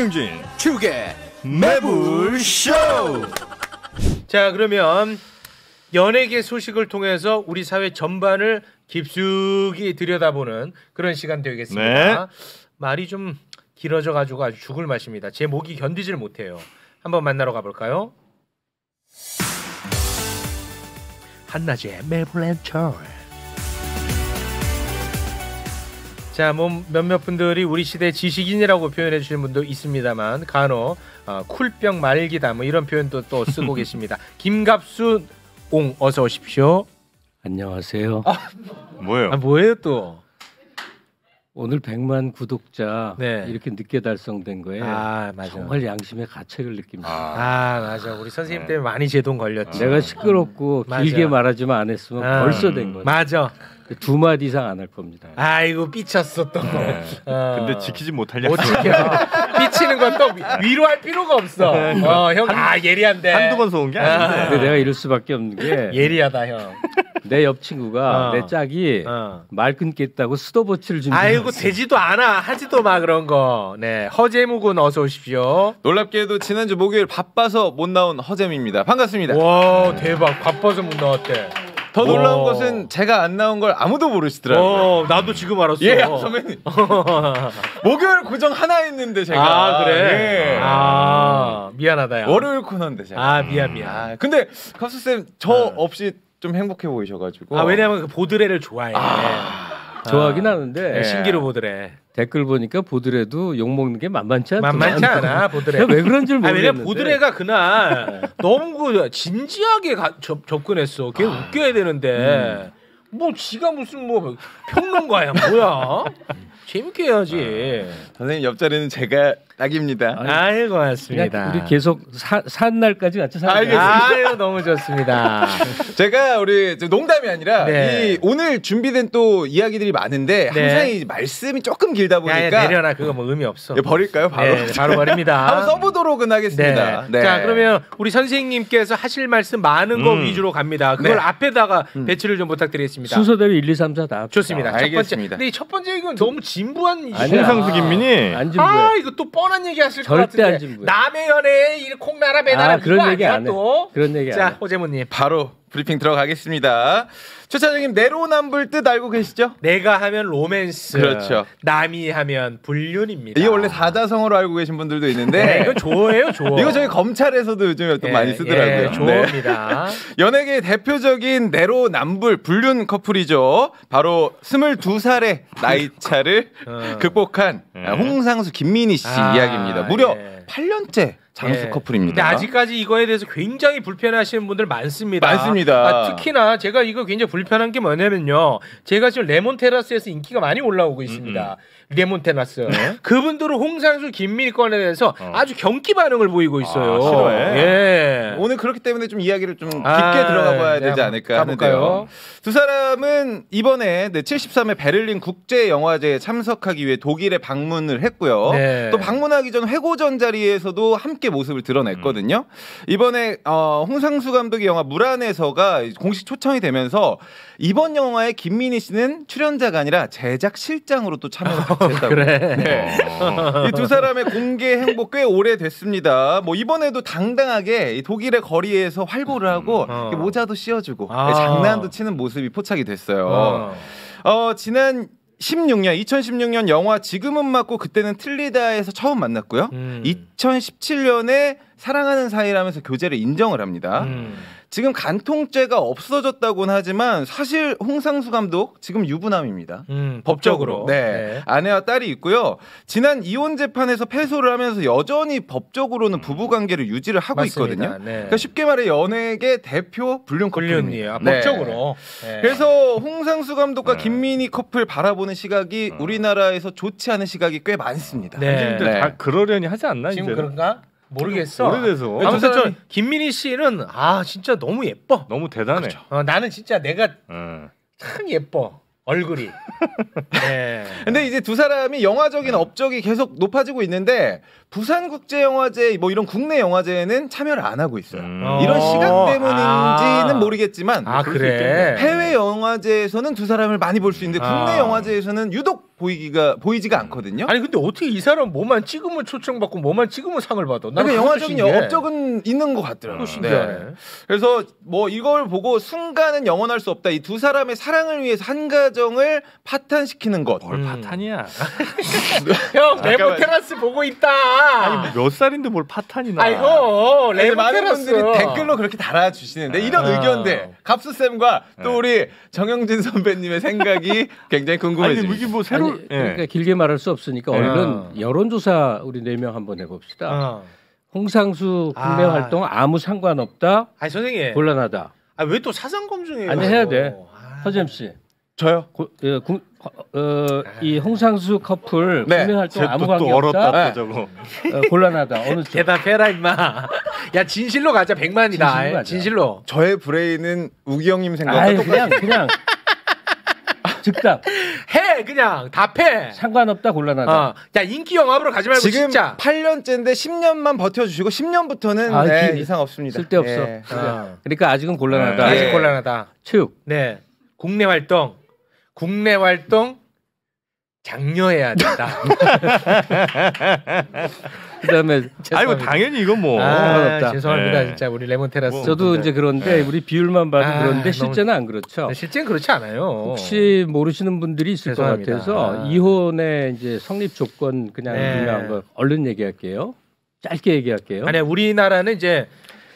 김용진 축의 매불쇼. 자, 그러면 연예계 소식을 통해서 우리 사회 전반을 깊숙이 들여다보는 그런 시간 되겠습니다. 네. 말이 좀 길어져 가지고 아주 죽을 맛입니다. 제 목이 견디질 못해요. 한번 만나러 가볼까요? 한낮의 매불랜처. 자, 몇몇 분들이 우리 시대 지식인이라고 표현해 주시는 분도 있습니다만 간혹 쿨병 말기다 뭐 이런 표현도 또 쓰고 계십니다. 김갑수 옹 어서 오십시오. 안녕하세요. 뭐예요? 뭐예요 또? 오늘 100만 구독자 네. 이렇게 늦게 달성된 거에 맞아. 정말 양심의 가책을 느낍니다. 맞아. 우리 선생님 때문에 많이 제동 걸렸지. 내가 시끄럽고 길게 말하지만 안 했으면 벌써 된 거야. 맞아. 2마디 이상 안 할 겁니다. 아이고 삐쳤어 또. 근데 지키지 못할 약속. 어떻게 삐치는 건 또 위로할 필요가 없어. 형 예리한데. 한두 번 쏘은 게 아닌데. 근데 내가 이럴 수밖에 없는 게 예리하다 형. 내 옆 친구가 내 짝이 말 끊겠다고 수도버치를 준비했어. 아이고 되지도 않아. 하지도 마 그런 거. 네, 허재묵은 어서 오십시오. 놀랍게도 지난주 목요일 바빠서 못 나온 허잼입니다. 반갑습니다. 와 대박. 바빠서 못 나왔대. 더 놀라운 것은 제가 안 나온 걸 아무도 모르시더라고요. 나도 지금 알았어. 예, 선배님. 목요일 고정 하나 했는데 제가. 그래? 네. 미안하다 야. 월요일 코너인데 제가. 미안. 근데 갑수쌤 저 없이 좀 행복해 보이셔가지고. 왜냐면 그 보드레를 좋아해. 좋아하긴 하는데 신기루 보드레. 댓글 보니까 보드레도 욕먹는 게 만만치 않아 보드레. 왜 그런 줄 모르겠는데. 왜냐면 보드레가 그날 너무 진지하게 접근했어. 걔 웃겨야 되는데 뭐 지가 무슨 뭐 평론가야 뭐야. 재밌게 해야지. 선생님 옆자리는 제가 딱입니다. 아이고 고맙습니다. 우리 계속 산 날까지 같이 살아요. 아유 너무 좋습니다. 제가 우리 농담이 아니라 이 오늘 준비된 또 이야기들이 많은데 항상 이 말씀이 조금 길다 보니까 내려놔 그거 뭐 의미 없어. 버릴까요? 바로 바로 버립니다. 한번 써보도록은 하겠습니다. 네. 자 그러면 우리 선생님께서 하실 말씀 많은 거 위주로 갑니다. 그걸 앞에다가 배치를 좀 부탁드리겠습니다. 순서대로 1, 2, 3, 4 다. 좋습니다. 알겠습니다. 첫 번째. 근데 첫 번째 이건 너무 진부한 홍상수 김민희. 안 진부해. 이거 또 뻔한 얘기 하실 것 절대 같은데. 안 진부해. 남의 연애에 이 콩나라 배나라 그런 얘기 안 해. 또. 그런 얘기 안 해. 자 호재무님 바로 브리핑 들어가겠습니다. 최차장님 내로남불 뜻 알고 계시죠? 내가 하면 로맨스, 그렇죠. 남이 하면 불륜입니다. 이게 원래 사자성어로 알고 계신 분들도 있는데 이거 좋아요, 좋아. 이거 저희 검찰에서도 요즘에 또 많이 쓰더라고요. 좋습니다. 연예계의 대표적인 내로남불 불륜 커플이죠. 바로 22살의 나이 차를 극복한 홍상수 김민희 씨 이야기입니다. 무려 8년째 장수 커플입니다. 근데 아직까지 이거에 대해서 굉장히 불편하시는 분들 많습니다. 많습니다. 특히나 제가 이거 굉장히 불편한 게 뭐냐면요. 제가 지금 레몬 테라스에서 인기가 많이 올라오고 있습니다. 레몬 테라스. 그분들은 홍상수 김민희 건에 대해서 아주 경기 반응을 보이고 있어요. 싫어해. 예. 오늘 그렇기 때문에 좀 이야기를 좀 깊게 들어가 봐야 되지 않을까 하는데요. 두 사람은 이번에 73회 베를린 국제영화제에 참석하기 위해 독일에 방문을 했고요. 또 방문하기 전 회고전 자리에서도 함께 모습을 드러냈거든요. 이번에 홍상수 감독의 영화 물안에서가 공식 초청이 되면서 이번 영화에 김민희 씨는 출연자가 아니라 제작 실장으로 또 참여를 했다고. 그래. 이 두 사람의 공개 행보 꽤 오래됐습니다. 뭐 이번에도 당당하게 독일의 거리에서 활보를 하고 모자도 씌워주고 장난도 치는 모습이 포착이 됐어요. 지난 2016년 영화 지금은 맞고 그때는 틀리다에서 처음 만났고요. 2017년에 사랑하는 사이라면서 교제를 인정을 합니다. 지금 간통죄가 없어졌다고는 하지만 사실 홍상수 감독 지금 유부남입니다. 법적으로. 네. 아내와 딸이 있고요. 지난 이혼 재판에서 패소를 하면서 여전히 법적으로는 부부 관계를 유지를 하고 맞습니다. 있거든요. 그러니까 쉽게 말해 연예계 대표 불륜 커플이에요. 법적으로. 그래서 홍상수 감독과 김민희 커플 바라보는 시각이 우리나라에서 좋지 않은 시각이 꽤 많습니다. 사람들 다 그러려니 하지 않나 지금 이제는? 그런가? 모르겠어. 오래돼서. 아무튼 저 김민희 씨는 진짜 너무 예뻐. 너무 대단해. 그렇죠. 나는 진짜 내가 참 예뻐. 얼굴이. 네. 근데 이제 두 사람이 영화적인 업적이 계속 높아지고 있는데 부산국제영화제 뭐 이런 국내 영화제에는 참여를 안 하고 있어요. 이런 시각 때문인지는 모르겠지만 그래. 해외 영화제에서는 두 사람을 많이 볼 수 있는데 국내 영화제에서는 유독 보이지가 않거든요. 아니 근데 어떻게 이 사람 뭐만 찍으면 초청받고 뭐만 찍으면 상을 받아? 그러니까 영화적인 업적은 있는 것 같더라고요. 신기하네. 그래서 뭐 이걸 보고 순간은 영원할 수 없다. 이 두 사람의 사랑을 위해서 한 가정을 파탄시키는 것. 뭘 파탄이야? 형 레몬 테라스 보고 있다. 아니 몇 살인데 뭘 파탄이나? 아이고 레몬 많은 테라스. 분들이 댓글로 그렇게 달아주시는데 이런 의견들 갑수 쌤과 또 우리 정영진 선배님의 생각이 굉장히 궁금해집니다. 아니 이게 뭐 새로 그러니까 길게 말할 수 없으니까 얼른 여론조사 우리 4명 한번 해봅시다. 홍상수 국내 활동 아무 상관없다. 아니 선생님 곤란하다. 왜 또 사상 검증해요? 아니 해야 돼. 허잼 씨. 저요? 이 홍상수 커플 국내 활동 아무 관계 없다. 저거. 곤란하다. 어느 쪽? 대답해라 임마. 야 진실로 가자 100만이다. 진실로. 저의 브레인은 우기 형님 생각과 똑같아요. 그냥 즉답. 해 그냥 답해. 상관없다 곤란하다. 야 인기 영화로 가지 말고 지금 진짜. 8년째인데 10년만 버텨주시고 10년부터는 이상 없습니다. 쓸데없어. 예. 그러니까 아직은 곤란하다. 아직 곤란하다. 체육. 네. 국내 활동 장려해야 된다. 그다음에 아이고 당연히 이건 뭐. 죄송합니다 진짜 우리 레몬 테라스. 저도 이제 그런데 우리 비율만 봐도 그런데 실제는 안 그렇죠. 실제는 그렇지 않아요. 혹시 모르시는 분들이 있을 죄송합니다. 것 같아서 이혼의 이제 성립 조건 그냥 중요한 거 얼른 얘기할게요. 짧게 얘기할게요. 아니 우리나라는 이제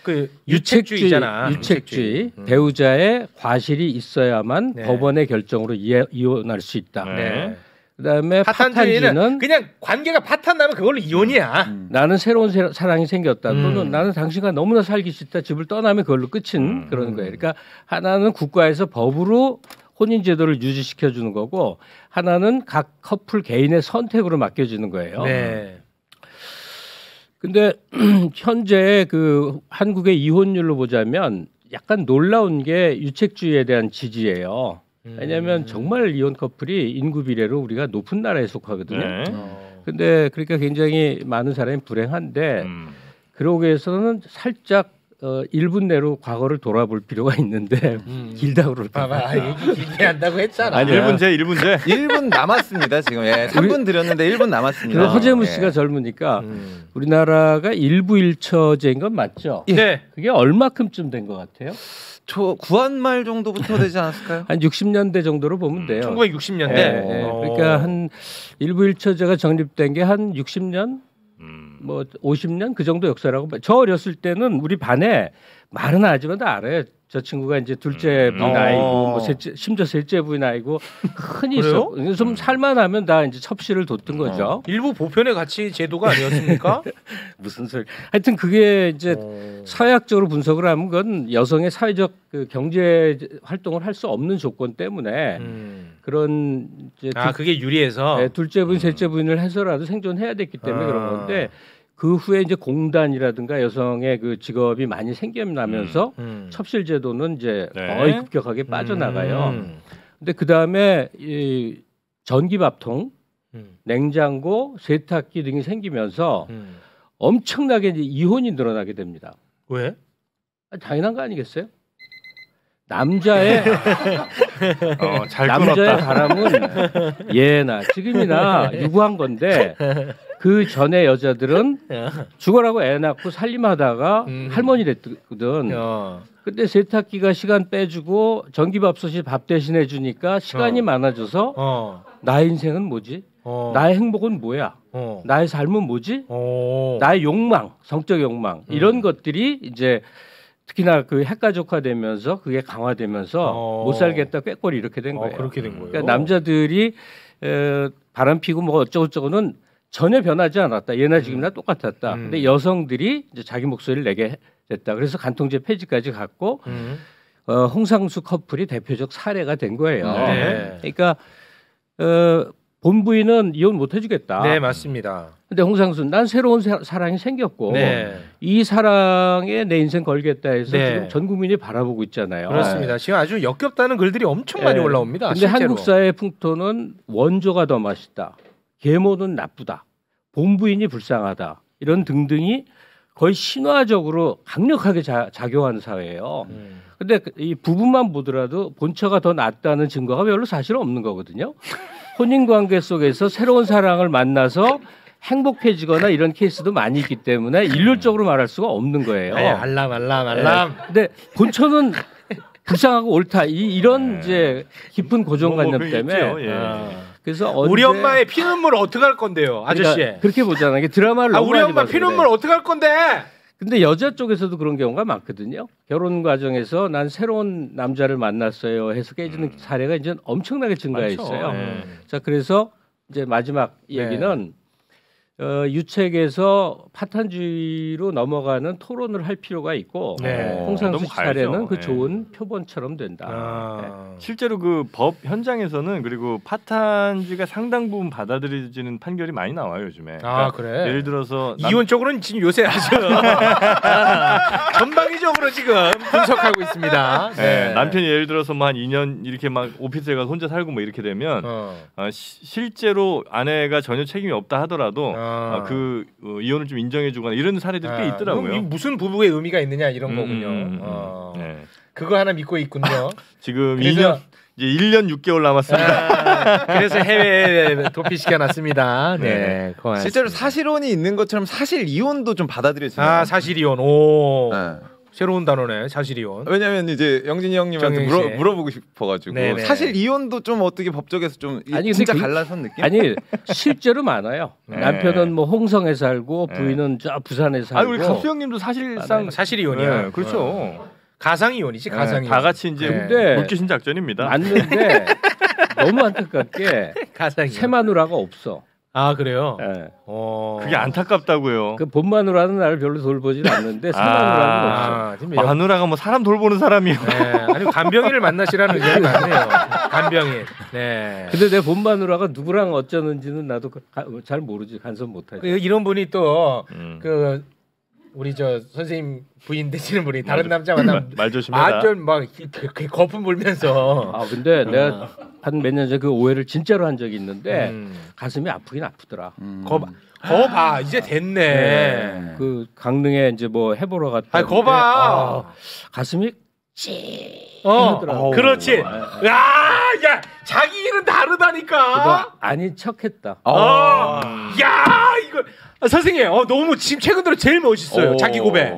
그 유책주의잖아. 유책주의. 배우자의 과실이 있어야만 법원의 결정으로 이혼할 수 있다. 네. 그다음에 파탄주의는 그냥 관계가 파탄 나면 그걸로 이혼이야. 나는 새로운 사랑이 생겼다. 또는 나는 당신과 너무나 살기 싫다. 집을 떠나면 그걸로 끝인 그런 거예요. 그러니까 하나는 국가에서 법으로 혼인 제도를 유지시켜 주는 거고 하나는 각 커플 개인의 선택으로 맡겨지는 거예요. 네. 근데 현재 그 한국의 이혼율로 보자면 약간 놀라운 게 유책주의에 대한 지지예요. 왜냐하면 정말 이혼 커플이 인구 비례로 우리가 높은 나라에 속하거든요. 네. 근데 그러니까 굉장히 많은 사람이 불행한데 그러기 위해서는 살짝 1분 내로 과거를 돌아볼 필요가 있는데 길다 그럴까 봐봐 얘기 길게 한다고 했잖아. 아니 1분제 1분 남았습니다 지금. 3분 드렸는데 1분 남았습니다. 허재무 씨가 젊으니까 우리나라가 일부 1처제인 건 맞죠? 네. 그게 얼마큼쯤 된 것 같아요? 구한말 정도부터 되지 않았을까요? 한 60년대 정도로 보면 돼요. 1960년대. 그러니까 한 일부 1처제가 정립된 게 한 60년, 뭐 50년 그 정도 역사라고. 저 어렸을 때는 우리 반에 말은 안 하지만 다 알아요. 저 친구가 이제 둘째 부인 아이고, 뭐 심지어 셋째 부인 아이고 흔히 있어. 좀 살만하면 다 이제 첩시를 뒀던 거죠. 일부 보편의 가치 제도가 아니었습니까? 무슨 소리? 하여튼 그게 이제 사회학적으로 분석을 하면 그건 여성의 사회적 그 경제 활동을 할 수 없는 조건 때문에 그런 이제 그게 유리해서 둘째 부인, 셋째 부인을 해서라도 생존해야 됐기 때문에 그런 건데. 그 후에 이제 공단이라든가 여성의 그 직업이 많이 생겨나면서 첩실 제도는 이제 거의 급격하게 빠져나가요. 근데 그 다음에 이 전기밥통, 냉장고, 세탁기 등이 생기면서 엄청나게 이제 이혼이 늘어나게 됩니다. 왜? 당연한 거 아니겠어요? 남자의 잘 남자의 바람은 예나 지금이나 유구한 건데 그 전에 여자들은 죽어라고 애 낳고 살림하다가 할머니 됐거든. 근데 세탁기가 시간 빼주고 전기밥솥이 밥 대신해 주니까 시간이 많아져서 나의 인생은 뭐지? 나의 행복은 뭐야? 나의 삶은 뭐지? 나의 욕망, 성적 욕망 이런 것들이 이제 특히나 그 핵가족화되면서 그게 강화되면서 못 살겠다 꾀꼬리 이렇게 된 거예요. 그렇게 된 거예요. 그러니까 남자들이 바람 피고 뭐 어쩌고저쩌고는 전혀 변하지 않았다. 예나 지금이나 똑같았다. 근데 여성들이 이제 자기 목소리를 내게 됐다. 그래서 간통죄 폐지까지 갔고 홍상수 커플이 대표적 사례가 된 거예요. 네. 그러니까 본부인은 이혼 못 해주겠다. 네, 맞습니다. 근데 홍상수, 난 새로운 사랑이 생겼고 이 사랑에 내 인생 걸겠다 해서 지금 전 국민이 바라보고 있잖아요. 그렇습니다. 지금 아주 역겹다는 글들이 엄청 많이 올라옵니다. 근데 실제로. 한국 사회의 풍토는 원조가 더 맛있다. 계모는 나쁘다. 본부인이 불쌍하다. 이런 등등이 거의 신화적으로 강력하게 작용하는 사회예요. 근데 이 부부만 보더라도 본처가 더 낫다는 증거가 별로 사실 없는 거거든요. 혼인관계 속에서 새로운 사랑을 만나서 행복해지거나 이런 케이스도 많이 있기 때문에 일률적으로 말할 수가 없는 거예요. 알람. 근데 본처는 불쌍하고 옳다 이런 이제 깊은 고정관념 때문에 그래서 우리 엄마의 피눈물 어떻게 할 건데요, 아저씨? 그러니까 그렇게 보잖아요. 이게 드라마를 너무 우리 많이 엄마 봐서 피눈물 그래. 어떻게 할 건데? 근데 여자 쪽에서도 그런 경우가 많거든요. 결혼 과정에서 난 새로운 남자를 만났어요 해서 깨지는 사례가 이제 엄청나게 증가해 있어요. 자, 그래서 이제 마지막 얘기는 유책에서 파탄주의로 넘어가는 토론을 할 필요가 있고 홍상수 씨 사례는 그 좋은 표본처럼 된다. 실제로 그 법 현장에서는 그리고 파탄주의가 상당 부분 받아들여지는 판결이 많이 나와요 요즘에. 그러니까 그래. 예를 들어서 이혼 쪽으로는 지금 요새 아주 전방위적으로 지금 분석하고 있습니다. 네. 남편이 예를 들어서 뭐 한 2년 이렇게 막 오피스에 가서 혼자 살고 뭐 이렇게 되면 실제로 아내가 전혀 책임이 없다 하더라도 이혼을 좀 인정해주거나 이런 사례들이 꽤 있더라고요. 무슨 부부의 의미가 있느냐 이런 거군요. 그거 하나 믿고 있군요. 지금 2년 이제 1년 6개월 남았습니다. 그래서 해외에 도피시켜놨습니다. 네, 실제로 사실혼이 있는 것처럼 사실 이혼도 좀 받아들여지나요? 사실 이혼. 오. 새로운 단어네, 사실 이혼. 왜냐면 이제 영진이 형님한테 물어보고 싶어가지고 네네. 사실 이혼도 좀 어떻게 법적에서 좀 진짜 갈라선 느낌? 아니 실제로 많아요. 남편은 뭐 홍성에 살고 부인은 저 부산에 살고. 우리 갑수 형님도 사실상 사실 이혼이야. 네, 그렇죠. 가상 이혼이지, 가상 이혼. 다 같이 이제 물귀신 작전입니다. 맞는데 너무 안타깝게 가상 새 마누라가 없어. 그래요? 네. 그게 안타깝다고요. 그 본 마누라는 나를 별로 돌보질 않는데 새 마누라는 없어. 마누라가 뭐 사람 돌보는 사람이요. 아니 간병인을 만나시라는 의견이 많네요. 간병인. 네. 근데 내 본 마누라가 누구랑 어쩌는지는 나도 잘 모르지. 간섭 못하지. 이런 분이 또 그 우리 저 선생님 부인 되시는 분이 다른 남자 만나면 말 조심해라. 완전 막 거품 불면서. 근데 내가 한 몇 년 전에 그 오해를 진짜로 한 적이 있는데 가슴이 아프긴 아프더라. 거봐 이제 됐네. 그 강릉에 이제 뭐 해보러 갔다. 거봐 가슴이 그렇지. 야 자기 일은 다르다니까. 아닌 척했다. 야 이거 선생님 너무 지금 최근 들어 제일 멋있어요. 자기 고백.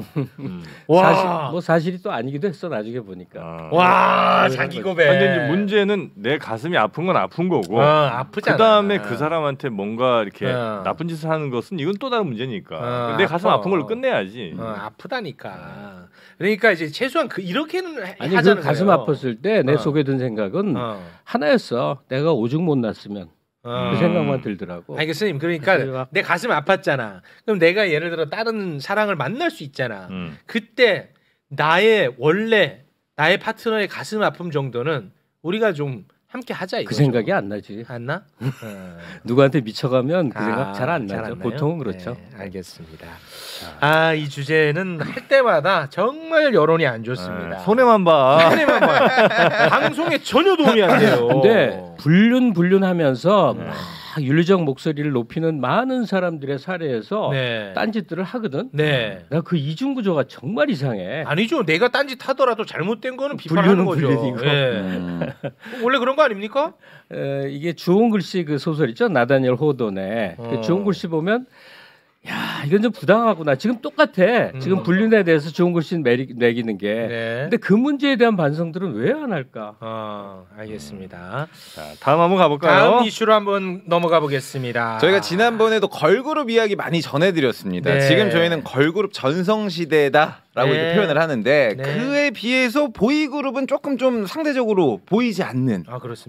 와 사실이 또 아니기도 했어 나중에 보니까. 와 자기 고백. 근데 이제 문제는 내 가슴이 아픈 건 아픈 거고. 아프잖아. 그다음에 그 사람한테 뭔가 이렇게 나쁜 짓을 하는 것은 이건 또 다른 문제니까. 내 가슴 아픈 걸로 끝내야지. 아프다니까. 그러니까 이제 최소한 이렇게는 아니 하자는 그 가슴 거예요. 아팠을 때 내 속에 든 생각은 하나였어. 내가 오죽 못 났으면. 그 생각만 들더라고. 아니 선생님 그러니까 내 가슴 아팠잖아. 그럼 내가 예를 들어 다른 사랑을 만날 수 있잖아. 그때 나의 파트너의 가슴 아픔 정도는 우리가 좀 함께 하자 이거죠. 그 생각이 안 나지. 안 나? 누구한테 미쳐가면 그 생각 잘 안 나죠. 보통은 그렇죠. 네, 알겠습니다. 이 주제는 할 때마다 정말 여론이 안 좋습니다. 손해만 봐. 손해만 봐요. 방송에 전혀 도움이 안 돼요. 근데 불륜하면서 막 윤리적 목소리를 높이는 많은 사람들의 사례에서 딴짓들을 하거든. 나 그 이중 구조가 정말 이상해. 아니죠. 내가 딴짓 하더라도 잘못된 거는 비판하는 거죠. 원래 그런 거 아닙니까? 이게 주홍 글씨 그 소설 있죠. 나다니엘 호돈의 그 주홍 글씨 보면 야 이건 좀 부당하구나. 지금 똑같아. 지금 불륜에 대해서 좋은 글씨 매기는 게. 근데 그 문제에 대한 반성들은 왜 안 할까? 알겠습니다. 자, 다음 한번 가볼까요? 다음 이슈로 한번 넘어가 보겠습니다. 저희가 지난번에도 걸그룹 이야기 많이 전해드렸습니다. 지금 저희는 걸그룹 전성시대다. 라고 이렇게 표현을 하는데 그에 비해서 보이그룹은 조금 좀 상대적으로 보이지 않는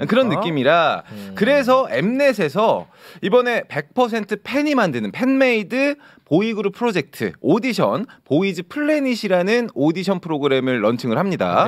그런 느낌이라 그래서 엠넷에서 이번에 100% 팬이 만드는 팬메이드 보이그룹 프로젝트 오디션 보이즈 플래닛이라는 오디션 프로그램을 런칭을 합니다.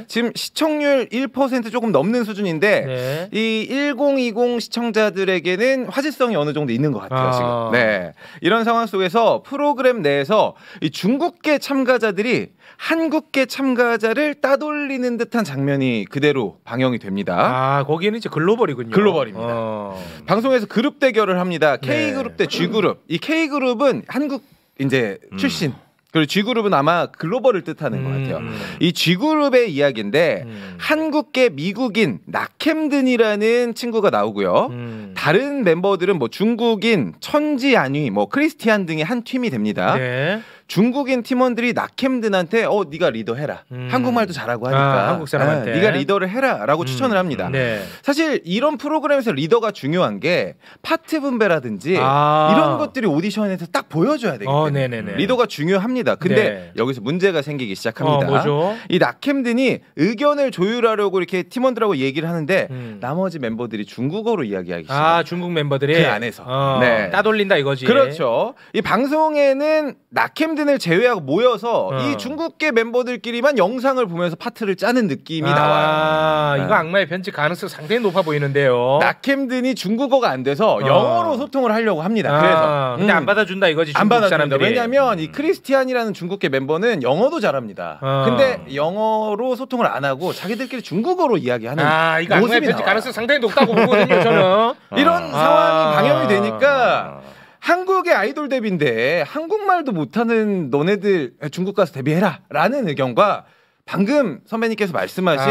지금 시청률 1% 조금 넘는 수준인데 이 1020 시청자들에게는 화제성이 어느 정도 있는 것 같아요. 지금. 이런 상황 속에서 프로그램 내에서 이 중국계 참가 참가자들이 한국계 참가자를 따돌리는 듯한 장면이 그대로 방영이 됩니다. 아, 거기는 이제 글로벌이군요. 글로벌입니다. 방송에서 그룹 대결을 합니다. K그룹 대 G그룹. 이 K그룹은 한국 이제 출신. 그리고 G그룹은 아마 글로벌을 뜻하는 것 같아요. 이 G그룹의 이야기인데 한국계 미국인 나캠든이라는 친구가 나오고요. 다른 멤버들은 뭐 중국인, 천지안위, 뭐 크리스티안 등의 한 팀이 됩니다. 네. 중국인 팀원들이 나캠든한테 네가 리더해라. 한국말도 잘하고 하니까 한국 사람한테 네가 리더를 해라라고 추천을 합니다. 네. 사실 이런 프로그램에서 리더가 중요한 게 파트 분배라든지 이런 것들이 오디션에서 딱 보여줘야 되기 때문에 리더가 중요합니다. 근데 네. 여기서 문제가 생기기 시작합니다. 뭐죠? 이 나캠든이 의견을 조율하려고 이렇게 팀원들하고 얘기를 하는데 나머지 멤버들이 중국어로 이야기하기 시작해요. 중국 멤버들이 그 안에서 따돌린다 이거지. 그렇죠. 이 방송에는 나캠든을 제외하고 모여서 이 중국계 멤버들끼리만 영상을 보면서 파트를 짜는 느낌이 나와요. 이거 악마의 편집 가능성 상당히 높아 보이는데요. 나캠든이 중국어가 안 돼서 영어로 소통을 하려고 합니다. 그래서 근데 안 받아준다 이거지. 안 중국 받아준다. 사람들이. 왜냐하면 이 크리스티안이라는 중국계 멤버는 영어도 잘합니다. 근데 영어로 소통을 안 하고 자기들끼리 중국어로 이야기하는 이거 악마의 편집 가능성 상당히 높다고 보거든요. 저는 이런 상황이 방영이 되니까 한국의 아이돌 데뷔인데 한국말도 못하는 너네들 중국 가서 데뷔해라 라는 의견과 방금 선배님께서 말씀하신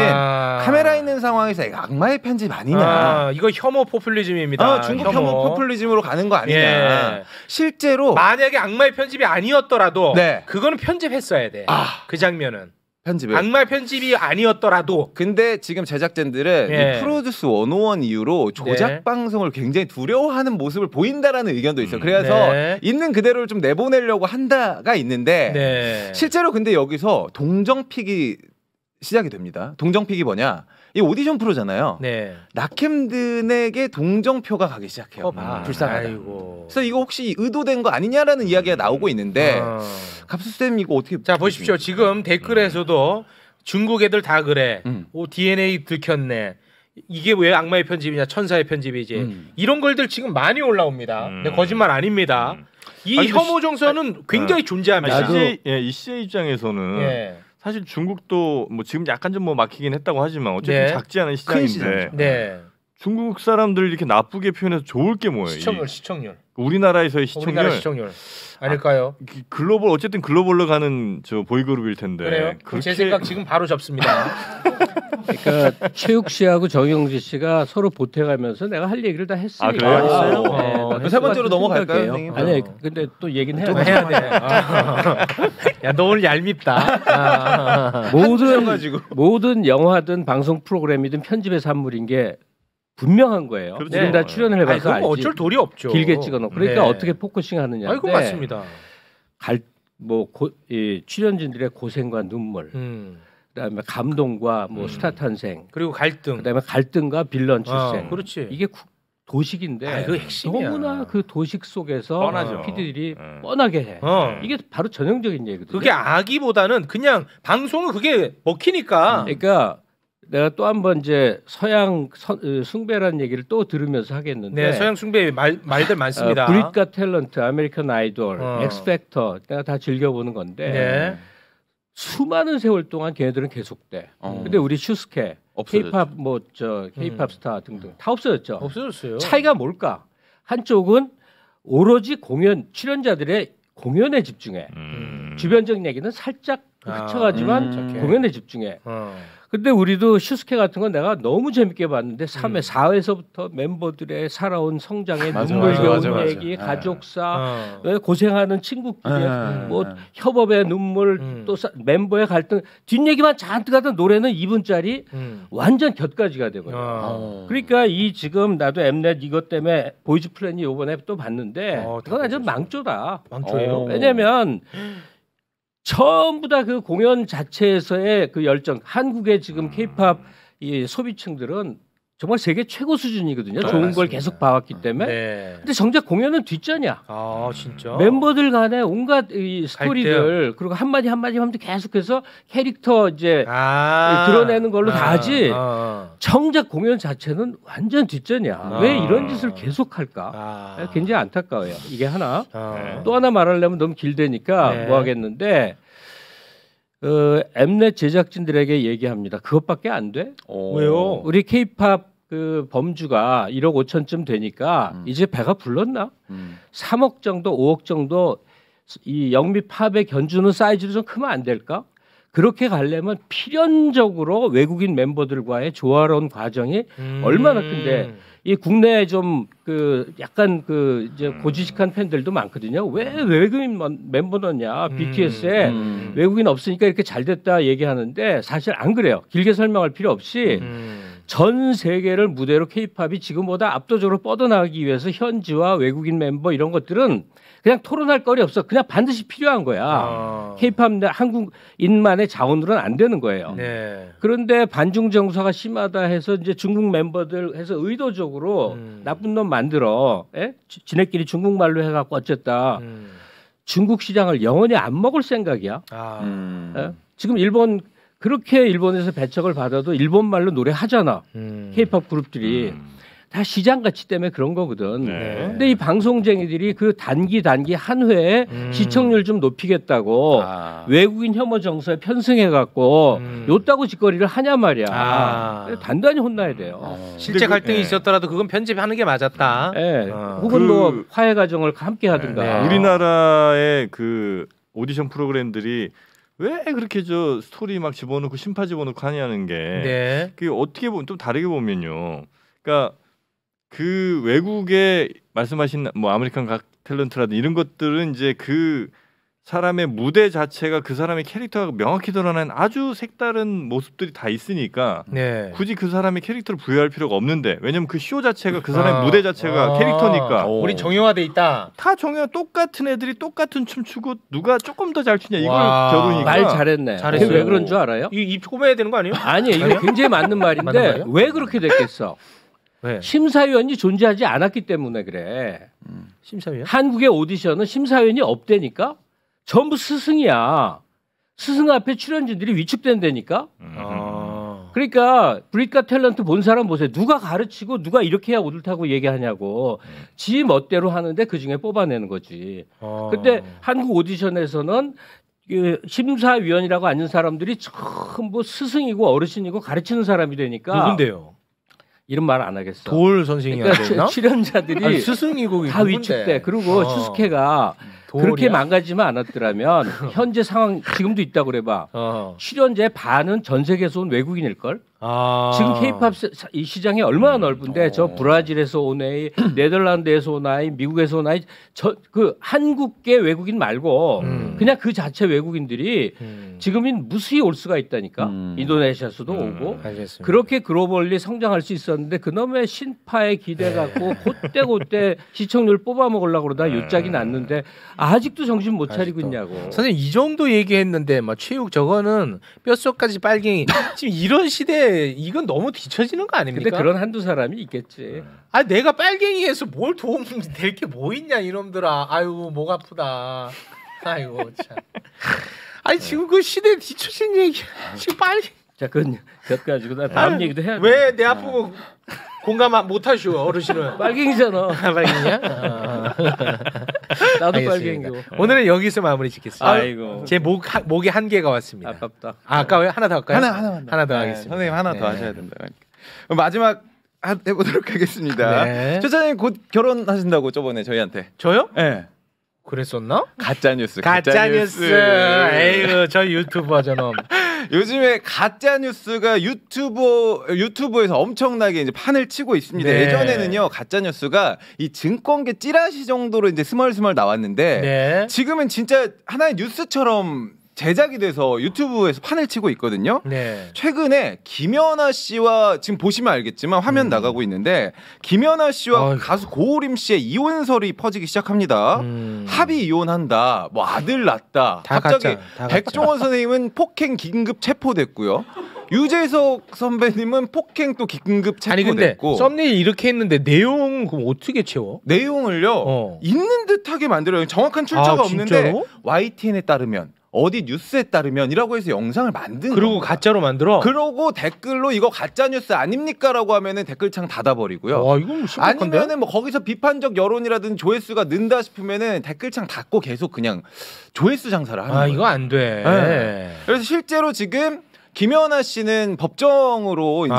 카메라 있는 상황에서 이거 악마의 편집 아니냐. 이거 혐오 포퓰리즘입니다. 중국 혐오 포퓰리즘으로 가는 거 아니냐. 실제로 만약에 악마의 편집이 아니었더라도 그거는 편집했어야 돼. 그 장면은. 편집을. 악마의 편집이 아니었더라도. 근데 지금 제작진들은 이 프로듀스 101 이후로 조작 방송을 굉장히 두려워하는 모습을 보인다라는 의견도 있어요. 그래서 있는 그대로를 좀 내보내려고 한다가 있는데 실제로 근데 여기서 동정픽이 시작이 됩니다. 동정픽이 뭐냐? 이 오디션 프로잖아요. 나캠든에게 동정표가 가기 시작해요. 불쌍하다. 그래서 이거 혹시 의도된 거 아니냐라는 이야기가 나오고 있는데 갑수쌤 이거 어떻게 보십시오. 지금 댓글에서도 중국 애들 다 그래. DNA 들켰네. 이게 왜 악마의 편집이냐 천사의 편집이지. 이런 걸들 지금 많이 올라옵니다. 근데 거짓말 아닙니다. 이 혐오 정서는 굉장히 존재합니다. 이씨의 입장에서는 사실 중국도 뭐 지금 약간 좀 뭐 막히긴 했다고 하지만 어쨌든 작지 않은 시장인데 중국 사람들 이렇게 나쁘게 표현해서 좋을 게 뭐예요? 시청률. 우리나라에서의 시청률. 아닐까요? 글로벌 어쨌든 글로벌로 가는 저 보이그룹일 텐데. 그래요? 제 생각 지금 바로 접습니다. 그러니까 최욱 씨하고 정영지 씨가 서로 보태가면서 내가 할 얘기를 다 했으니까. 그래요? 세 번째로 넘어갈까요, 선생님? 아니, 근데 또 얘기는 해야 돼. 야, 너 오늘 얄밉다. 모든 영화든 방송 프로그램이든 편집의 산물인 게 분명한 거예요. 우리는 다 출연을 해봐서 알지. 어쩔 도리 없죠. 길게 찍어놓고. 그러니까 어떻게 포커싱하느냐. 아이고 맞습니다. 출연진들의 고생과 눈물, 그다음에 감동과 뭐 스타 탄생, 그리고 갈등, 그다음에 갈등과 빌런 출생. 그렇지. 이게 도식인데 그 핵심이야. 너무나 그 도식 속에서 뻔하죠. PD들이 뻔하게 해. 이게 바로 전형적인 얘기거든요. 그게 악의보다는 그냥 방송은 그게 먹히니까. 그러니까 내가 또 한 번 이제 서양 숭배라는 얘기를 또 들으면서 하겠는데 서양 숭배 말들 많습니다. 브릿가 탤런트, 아메리칸 아이돌, 엑스팩터 내가 다 즐겨보는 건데 수많은 세월 동안 걔네들은 계속돼. 근데 우리 슈스케, K-팝 K-팝 스타 등등 다 없어졌죠. 없어졌어요. 차이가 뭘까? 한쪽은 오로지 출연자들의 공연에 집중해. 주변적인 얘기는 살짝 흩쳐가지만 공연에 집중해. 근데 우리도 슈스케 같은 건 내가 너무 재밌게 봤는데 3회, 4회에서부터 멤버들의 살아온 성장의 눈물겨운 얘기, 가족사, 고생하는 친구끼리, 뭐 협업의 눈물, 또 멤버의 갈등, 뒷얘기만 잔뜩 하던 노래는 2분짜리 완전 곁가지가 되거든요. 그러니까 지금 나도 엠넷 이것 때문에 보이즈 플래닛 이번에 또 봤는데 이건 완전 망조다. 망조예요? 왜냐면 전부 다 그 공연 자체에서의 그 열정. 한국의 지금 K-팝 이 소비층들은 정말 세계 최고 수준이거든요. 좋은 걸 계속 봐왔기 때문에. 근데 정작 공연은 뒷전이야. 진짜. 멤버들 간에 온갖 이 스토리들 그리고 한마디 하면 계속해서 캐릭터 이제 드러내는 걸로 다 하지. 정작 공연 자체는 완전 뒷전이야. 왜 이런 짓을 계속할까? 굉장히 안타까워요. 이게 하나. 또 하나 말하려면 너무 길대니까 뭐 하겠는데 엠넷 제작진들에게 얘기합니다. 그것밖에 안 돼? 왜요? 우리 K-팝 그 범주가 1억 5천쯤 되니까 이제 배가 불렀나? 3억 정도, 5억 정도 이 영미 팝에 견주는 사이즈로 좀 크면 안 될까? 그렇게 가려면 필연적으로 외국인 멤버들과의 조화로운 과정이 얼마나 큰데 이 국내에 좀 그 약간 그 이제 고지식한 팬들도 많거든요. 왜 외국인 멤버 넣냐? BTS에 외국인 없으니까 이렇게 잘 됐다 얘기하는데 사실 안 그래요. 길게 설명할 필요 없이 전 세계를 무대로 K-팝이 지금보다 압도적으로 뻗어나가기 위해서 현지와 외국인 멤버 이런 것들은 그냥 토론할 거리 없어. 그냥 반드시 필요한 거야. K-팝 한국인만의 자원으로는 안 되는 거예요. 네. 그런데 반중 정서가 심하다 해서 이제 중국 멤버들 해서 의도적으로 나쁜 놈 만들어. 지네끼리 중국말로 해갖고 어쨌다. 중국 시장을 영원히 안 먹을 생각이야. 지금 일본 그렇게 일본에서 배척을 받아도 일본 말로 노래하잖아. K-팝 그룹들이. 다 시장 가치 때문에 그런 거거든. 네. 근데 이 방송쟁이들이 그 단기 한 회에 시청률 좀 높이겠다고 외국인 혐오 정서에 편승해갖고 요따구 짓거리를 하냐 말이야. 단단히 혼나야 돼요. 실제 갈등이 있었더라도 그건 편집하는 게 맞았다. 네. 혹은 뭐 화해 과정을 함께 하든가. 우리나라의 그 오디션 프로그램들이 왜 그렇게 저 스토리 막 집어넣고 심파 집어넣고 하냐는 게 그게 어떻게 보면 좀 다르게 보면요. 그러니까 그 외국의 말씀하신 뭐 아메리칸 각 탤런트라든 이런 것들은 이제 그 사람의 무대 자체가 그 사람의 캐릭터가 명확히 드러나는 아주 색다른 모습들이 다 있으니까 굳이 그 사람의 캐릭터를 부여할 필요가 없는데 왜냐면 그 쇼 자체가 그 사람의 무대 자체가 캐릭터니까 우리 정형화돼 있다. 다 정형 똑같은 애들이 똑같은 춤 추고 누가 조금 더 잘 추냐 이걸 겨루니까 말 잘했네. 잘했어요. 왜 그런 줄 알아요? 입 꼬매야 되는 거 아니에요? 아니에요. 이거 굉장히 맞는 말인데 왜 그렇게 됐겠어? 심사위원이 존재하지 않았기 때문에 그래. 심사위원? 한국의 오디션은 심사위원이 없대니까 전부 스승이야. 스승 앞에 출연진들이 위축된다니까. 그러니까 브릿가 탤런트 본 사람 보세요. 누가 가르치고 누가 이렇게 해야 옳다고 얘기하냐고. 지 멋대로 하는데 그중에 뽑아내는 거지. 근데 한국 오디션에서는 그 심사위원이라고 앉은 사람들이 전부 스승이고 어르신이고 가르치는 사람이 되니까. 누군데요? 이런 말 안 하겠어. 돌 선생님이 안 되나? 출연자들이 스승이고 다 위축돼. 그리고 추스케가 그렇게 망가지면 않았더라면 현재 상황 지금도 있다고 그래봐. 출연자의 반은 전 세계에서 온 외국인일걸. 지금 K-팝 이 시장이 얼마나 넓은데 저 브라질에서 온 아이, 네덜란드에서 온 아이, 미국에서 온 아이, 그 한국계 외국인 말고 그냥 그 자체 외국인들이 지금은 무수히 올 수가 있다니까. 인도네시아에서도 오고. 알겠습니다. 그렇게 글로벌리 성장할 수 있었는데 그놈의 신파에 기대 갖고 그때 시청률 뽑아 먹으려고 그러다 요짝이 났는데 아직도 정신 못 차리고 있냐고. 선생님 이 정도 얘기했는데 막 체육 저거는 뼛속까지 빨갱이 지금 이런 시대에 이건 너무 뒤처지는 거 아닙니까? 근데 그런 한두 사람이 있겠지. 내가 빨갱이에서 뭘 도움 될 게 뭐 있냐 이놈들아. 아이고 목 아프다. 아이고 참. 지금 그 시대에 뒤처진 얘기 지금 빨갱이. 자 그건 곁가지고 나 다음 얘기도 해야 돼. 왜 내 아프고 공감 못 하시오 어르신은. 빨갱이잖아. 빨갱이야? 나도 알겠습니다. 빨갱이고. 오늘은 여기서 마무리 짓겠습니다. 아이고. 제 목에 한계가 왔습니다. 아깝다. 아까워요? 하나 더 할까요? 하나 더 하겠습니다. 선생님 하나 더 하셔야 된다. 마지막 해보도록 하겠습니다. 조사님 곧 결혼하신다고 저번에 저희한테. 저요? 네. 그랬었나? 가짜 뉴스. 에이구 저 유튜버 저놈. 요즘에 가짜 뉴스가 유튜브에서 엄청나게 이제 판을 치고 있습니다. 예전에는요 가짜 뉴스가 이 증권계 찌라시 정도로 이제 스멀스멀 나왔는데 지금은 진짜 하나의 뉴스처럼 제작이 돼서 유튜브에서 판을 치고 있거든요. 최근에 김연아 씨와 지금 보시면 알겠지만 화면 나가고 있는데 김연아 씨와 가수 고우림 씨의 이혼설이 퍼지기 시작합니다. 합의 이혼한다. 뭐 아들 낳았다. 갑자기 백종원 선생님은 폭행 긴급 체포됐고요. 유재석 선배님은 폭행 또 긴급 체포됐고. 근데 썸네일 이렇게 했는데 내용 그럼 어떻게 채워? 내용을요 있는 듯하게 만들어요. 정확한 출처가 없는데 YTN에 따르면 어디 뉴스에 따르면이라고 해서 영상을 만든 그리고 겁니다. 가짜로 만들어. 그러고 댓글로 이거 가짜 뉴스 아닙니까라고 하면은 댓글창 닫아버리고요. 와, 이건 심각한데? 아니면은 뭐 거기서 비판적 여론이라든지 조회수가 는다 싶으면은 댓글창 닫고 계속 그냥 조회수 장사를 하는 거예요. 이거 안 돼. 네. 그래서 실제로 지금 김연아 씨는 법정으로 이제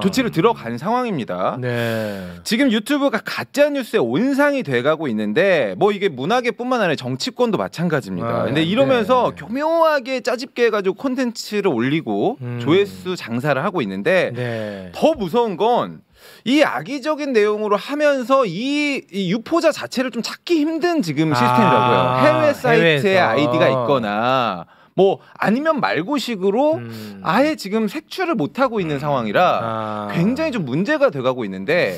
조치를 들어간 상황입니다. 네. 지금 유튜브가 가짜 뉴스의 온상이 돼가고 있는데 뭐 이게 문화계뿐만 아니라 정치권도 마찬가지입니다. 근데 이러면서 교묘하게 짜집게 해가지고 콘텐츠를 올리고 조회수 장사를 하고 있는데 더 무서운 건 이 악의적인 내용으로 하면서 이 유포자 자체를 좀 찾기 힘든 지금 시스템이라고요. 해외 사이트에 해외에서. 아이디가 있거나 뭐 아니면 말고식으로 아예 지금 색출을 못하고 있는 상황이라 굉장히 좀 문제가 돼가고 있는데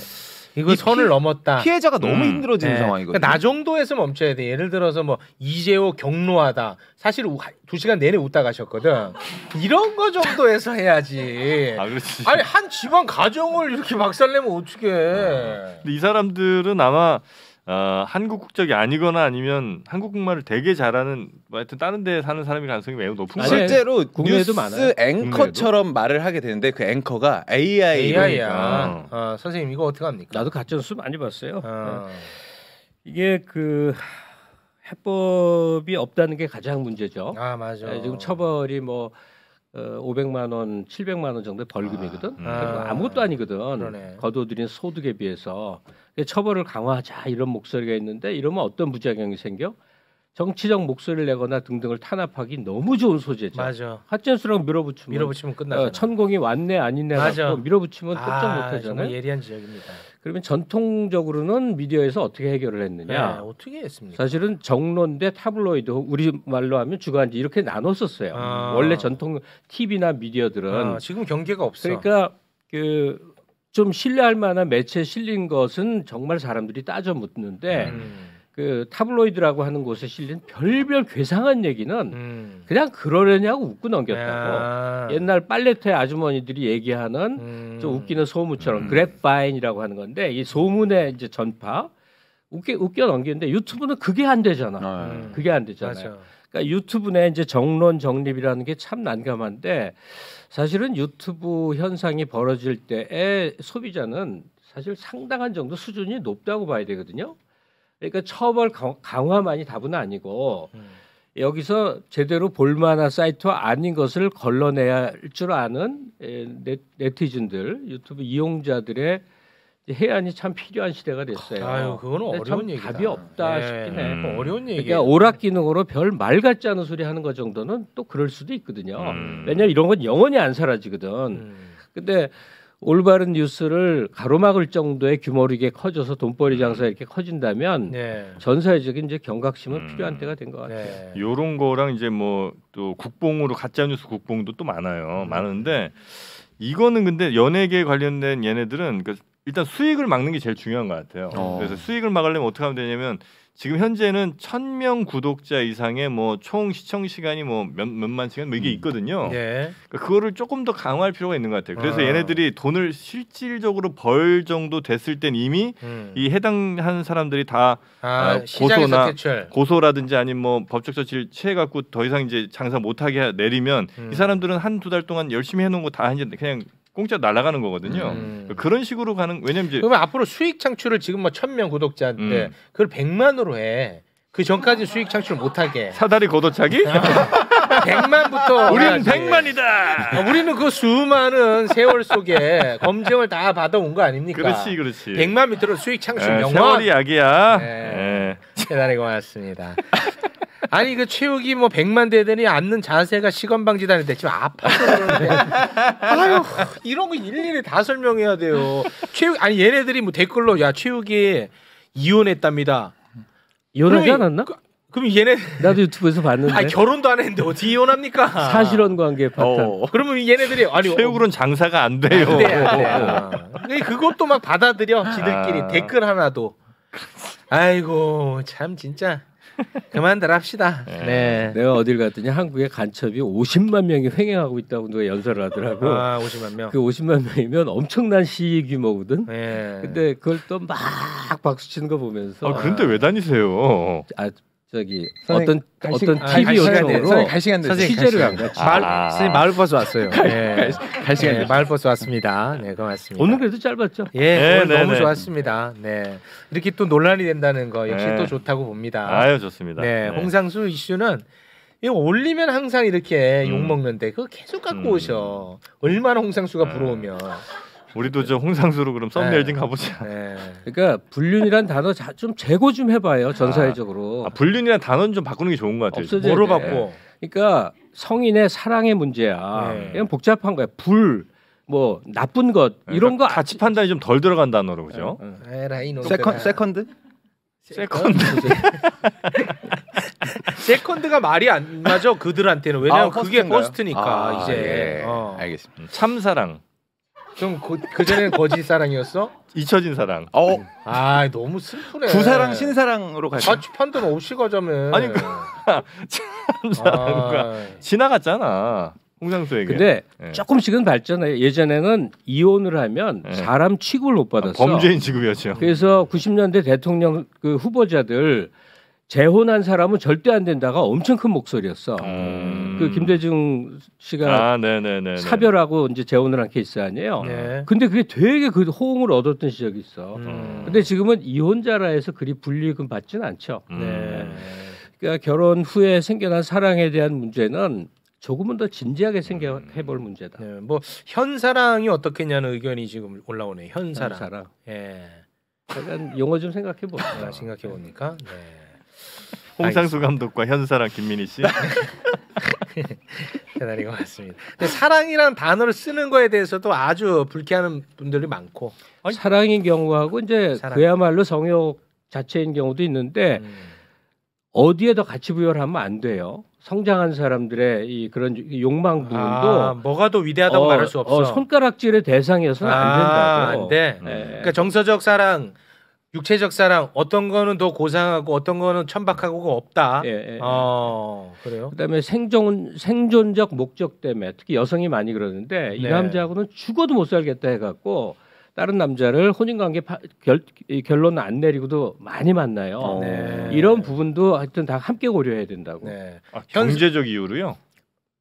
이거 선을 넘었다. 피해자가 너무 힘들어지는 상황이거든요. 그러니까 나 정도에서 멈춰야 돼. 예를 들어서 뭐 이재호 경로하다. 사실 2시간 내내 웃다 가셨거든. 이런 거 정도에서 해야지. 그렇지. 아니 한 집안 가정을 이렇게 박살내면 어떡해. 근데 이 사람들은 아마 한국 국적이 아니거나 아니면 한국말을 되게 잘하는 뭐 하여튼 다른 데 사는 사람일 가능성이 매우 높은 거예요. 실제로 국내에도 뉴스 많아요. 앵커처럼 말을 하게 되는데 그 앵커가 AI야. 선생님 이거 어떻게 합니까? 나도 가짜뉴스 많이 봤어요. 이게 그 해법이 없다는 게 가장 문제죠. 맞아. 지금 처벌이 뭐 500만 원, 700만 원 정도의 벌금이거든. 아무것도 아니거든. 그러네. 거둬들인 소득에 비해서 처벌을 강화하자 이런 목소리가 있는데 이러면 어떤 부작용이 생겨? 정치적 목소리를 내거나 등등을 탄압하기 너무 좋은 소재죠. 맞아. 가짜뉴스랑 밀어붙이면 끝나잖아. 천공이 왔네 아니네 갖고 밀어붙이면 꼼짝 못하잖아요. 정말 예리한 지적입니다. 그러면 전통적으로는 미디어에서 어떻게 해결을 했느냐? 어떻게 했습니까? 사실은 정론 대 타블로이드, 우리 말로 하면 주간지 이렇게 나눴었어요. 원래 전통 TV나 미디어들은 지금 경계가 없어. 그러니까 그 좀 신뢰할 만한 매체에 실린 것은 정말 사람들이 따져 묻는데 그 타블로이드라고 하는 곳에 실린 별별 괴상한 얘기는 그냥 그러려냐고 웃고 넘겼다고. 옛날 빨래터 아주머니들이 얘기하는 좀 웃기는 소문처럼 그랩바인이라고 하는 건데 이 소문의 이제 전파 웃겨 넘기는데 유튜브는 그게 안 되잖아. 그게 안 되잖아요. 맞아. 그러니까 유튜브 내 이제 정론 정립이라는 게 참 난감한데 사실은 유튜브 현상이 벌어질 때의 소비자는 사실 상당한 정도 수준이 높다고 봐야 되거든요. 그러니까 처벌 강화만이 답은 아니고 여기서 제대로 볼만한 사이트와 아닌 것을 걸러내야 할 줄 아는 네티즌들, 유튜브 이용자들의 해안이 참 필요한 시대가 됐어요. 그거는 어려운 얘기다. 답이 없다 싶긴 해. 어려운 얘기. 그러니까 오락기능으로 별 말 같지 않은 소리 하는 것 정도는 또 그럴 수도 있거든요. 왜냐하면 이런 건 영원히 안 사라지거든. 근데 올바른 뉴스를 가로막을 정도의 규모로 이게 커져서 돈벌이 장사 이렇게 커진다면 전 사회적인 이제 경각심은 필요한 때가 된 것 같아요. 요런 거랑 이제 뭐 또 국뽕으로 가짜 뉴스 국뽕도 또 많아요. 많은데 이거는 근데 연예계 관련된 얘네들은 일단 수익을 막는 게 제일 중요한 것 같아요. 그래서 수익을 막으려면 어떻게 하면 되냐면 지금 현재는 1,000명 구독자 이상의 뭐 총 시청 시간이 뭐 몇만 시간 뭐 이게 있거든요. 그러니까 그거를 조금 더 강화할 필요가 있는 것 같아요. 그래서 얘네들이 돈을 실질적으로 벌 정도 됐을 땐 이미 이 해당한 사람들이 다 고소라든지 아니면 뭐 법적 조치를 취해 갖고 더 이상 이제 장사 못하게 내리면 이 사람들은 한두 달 동안 열심히 해놓은 거 다 이제 그냥 공짜 날아가는 거거든요. 그런 식으로 가는 왜냐면 이제 그러면 앞으로 수익 창출을 지금 뭐 1,000명 구독자인데 그걸 100만으로 해. 그 전까지 수익 창출 못하게. 사다리 걷어차기? 100만부터. 우리는 100만이다. 우리는 그 수많은 세월 속에 검증을 다 받아온 거 아닙니까? 그렇지. 100만 밑으로 수익 창출 명언. 세월이 약이야. 대단히 고맙습니다. 아니 그 체육이 뭐 100만 되더니 앉는 자세가 시건방지다는데 지금 아파서 그러는데 아유 이런 거 일일이 다 설명해야 돼요. 체육 아니 얘네들이 뭐 댓글로 야 체육이 이혼했답니다. 이혼하지 않았나? 그럼 얘네 나도 유튜브에서 봤는데. 아니 결혼도 안 했는데 어떻게 이혼합니까? 사실혼 관계 파탄. 그러면 얘네들이 아니 체육으로는 장사가 안 돼요. 안 돼요. 그것도 막 받아들여 지들끼리 댓글 하나도. 아이고 참 진짜. 그만들 합시다. 네. 내가 어딜 갔더니 한국의 간첩이 50만 명이 횡행하고 있다고 누가 연설을 하더라고. 50만 명. 그 50만 명이면 엄청난 시위 규모거든. 근데 그걸 또 막 박수 치는 거 보면서. 그런데 왜 다니세요? 저기 선생님, 어떤 TV 요청으로 갈 시간 됐어요. 취재를 한 거야. 선생님 마을버스 왔어요. 네. 갈 시간 됐어요. 마을버스 왔습니다. 네, 고맙습니다. 오늘 그래도 짧았죠. 예, 오늘 너무 좋았습니다. 네, 이렇게 또 논란이 된다는 거 역시 또 좋다고 봅니다. 아유 좋습니다. 네, 홍상수 이슈는 이거 올리면 항상 이렇게 욕 먹는데 그거 계속 갖고 오셔. 얼마나 홍상수가 부러우면. 우리도 저 홍상수로 그럼 썸네일 좀 가보자. 네. 그러니까 불륜이란 단어 좀 재고 좀 해봐요 전 사회적으로. 불륜이란 단어는 좀 바꾸는 게 좋은 것 같아요. 뭐로 바꿔? 그러니까 성인의 사랑의 문제야. 그냥 복잡한 거야. 뭐 나쁜 것 이런 거 가치 판단이 좀 덜 들어간 단어로 그죠? 세컨드? 세컨드가 말이 안 맞아 그들한테는. 왜냐면 그게 퍼스트니까 이제. 예. 알겠습니다. 참사랑. 좀 그 전에는 거짓 사랑이었어? 잊혀진 사랑. 아 너무 슬프네. 구사랑 신사랑으로 갈까? 가치 판단 없이 가자면. 아니 참사랑과 지나갔잖아 홍상수에게. 근데 조금씩은 발전해. 예전에는 이혼을 하면 사람 취급을 못 받았어. 범죄인 취급이었죠. 그래서 90년대 대통령 그 후보자들 재혼한 사람은 절대 안 된다가 엄청 큰 목소리였어. 그 김대중 씨가 사별하고 이제 재혼을 한 케이스 아니에요. 네. 근데 그게 되게 그 호응을 얻었던 시절이 있어. 근데 지금은 이혼자라 해서 그리 불이익은 받지는 않죠. 그러니까 결혼 후에 생겨난 사랑에 대한 문제는 조금은 더 진지하게 생각해볼 문제다. 네, 뭐 현사랑이 어떻겠냐는 의견이 지금 올라오네요. 현사랑. 예. 약간 용어 좀 생각해보자. 생각해보니까. 네. 홍상수 감독과 현사랑 김민희 씨. 대단히 고맙습니다. 근데 사랑이라는 단어를 쓰는 거에 대해서도 아주 불쾌하는 분들이 많고. 사랑인 경우하고 이제 그야말로 성욕 자체인 경우도 있는데 어디에 더 가치 부여를 하면 안 돼요. 성장한 사람들의 이 그런 욕망 부분도 뭐가 더 위대하다고 말할 수 없어. 손가락질의 대상이어서는 안 된다고. 안 돼. 그러니까 정서적 사랑, 육체적 사랑 어떤 거는 더 고상하고 어떤 거는 천박하고가 없다. 그래요? 그다음에 생존적 목적 때문에 특히 여성이 많이 그러는데 이 남자하고는 죽어도 못 살겠다 해갖고 다른 남자를 혼인관계 결론 안 내리고도 많이 만나요. 이런 부분도 하여튼 다 함께 고려해야 된다고. 경제적 이유로요?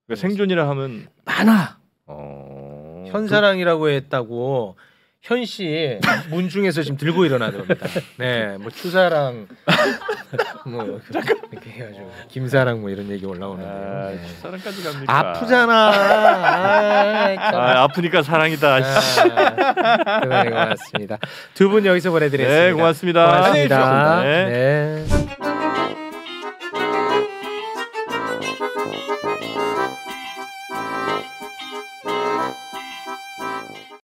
그러니까 생존이라 하면 많아. 현사랑이라고 했다고 현 씨 문중에서 지금 들고 일어나더랍니다. 네, 뭐 추사랑 뭐 이렇게 해가지고 김사랑 뭐 이런 얘기 올라오는데. 추사랑까지 갑니까? 아프잖아. 아프니까 사랑이다. 대단히 고맙습니다. 두 분 여기서 보내드리겠습니다. 네, 고맙습니다. 고맙습니다. 네.